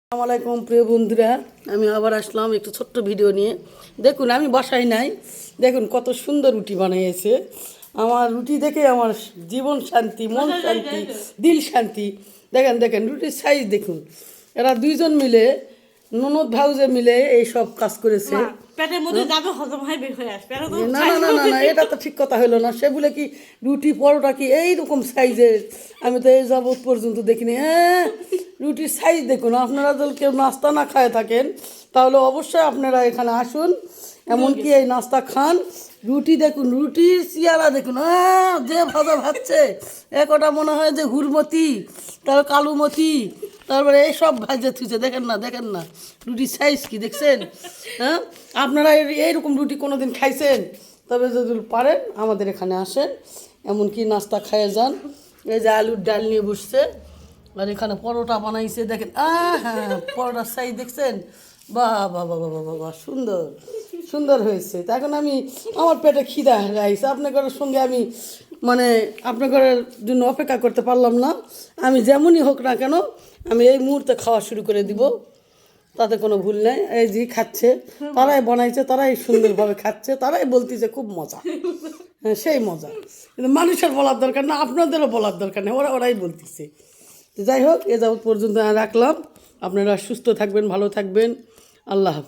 আসসালামু আলাইকুম প্রিয় বন্ধুরা, আমি আবার আসলাম একটু ছোট্ট ভিডিও নিয়ে। দেখুন আমি বাসায় নাই, দেখুন কত সুন্দর রুটি বানিয়েছে। আমার রুটি দেখে আমার জীবন শান্তি, মন শান্তি, দিল শান্তি। দেখেন দেখেন রুটির সাইজ দেখুন। এরা দুইজন মিলে, ননদ ভাউজে মিলে এই সব কাজ করেছে। পেটের মধ্যে যাবে, হজম হয়, বের হয়ে আসবে। না না না না না, এটা তো ঠিক কথা হলো না। সে বলে কি রুটি পরোটা কি এইরকম সাইজের? আমি তো এই যাবৎ পর্যন্ত দেখিনি। হ্যাঁ, রুটির সাইজ দেখুন। আপনারা যদি কেউ নাস্তা না খায় থাকেন তাহলে অবশ্যই আপনারা এখানে আসুন, এমনকি এই নাস্তা খান। রুটি দেখুন, রুটির চেয়ারা দেখুন। হ্যাঁ, যে ভাজা ভাজছে একটা মনে হয় যে হুরমতি, তারপর কালুমতি, তারপরে এইসব ভাজে থুইছে। দেখেন না দেখেন না রুটির সাইজ কি দেখছেন? হ্যাঁ, আপনারা এইরকম রুটি কোনো দিন খাইছেন? তবে যদি পারেন আমাদের এখানে আসেন, এমনকি নাস্তা খাইয়ে যান। এই যে আলুর ডাল নিয়ে বসছে, আর এখানে পরোটা বানাইছে। দেখেন হ্যাঁ, পরোটার সাইজ দেখছেন? বাহ বাহ বাহ বাহ বাহ বাহ, সুন্দর সুন্দর হয়েছে। তা এখন আমি, আমার পেটে খিদা গাইছে। আপনাদের সঙ্গে আমি মানে আপনাদের জন্য অপেক্ষা করতে পারলাম না। আমি যেমনই হোক না কেন, আমি এই মুহূর্তে খাওয়া শুরু করে দিব, তাতে কোনো ভুল নেই। এই যে খাচ্ছে, তারাই বানাইছে, তারাই সুন্দরভাবে খাচ্ছে, তারাই বলতেছে খুব মজা। হ্যাঁ, সেই মজা কিন্তু মানুষের বলার দরকার না, আপনাদেরও বলার দরকার নেই, ওরাই বলতেছে। তো যাই হোক, এ যাবৎ পর্যন্ত রাখলাম। আপনারা সুস্থ থাকবেন, ভালো থাকবেন। আল্লাহ হাফেজ।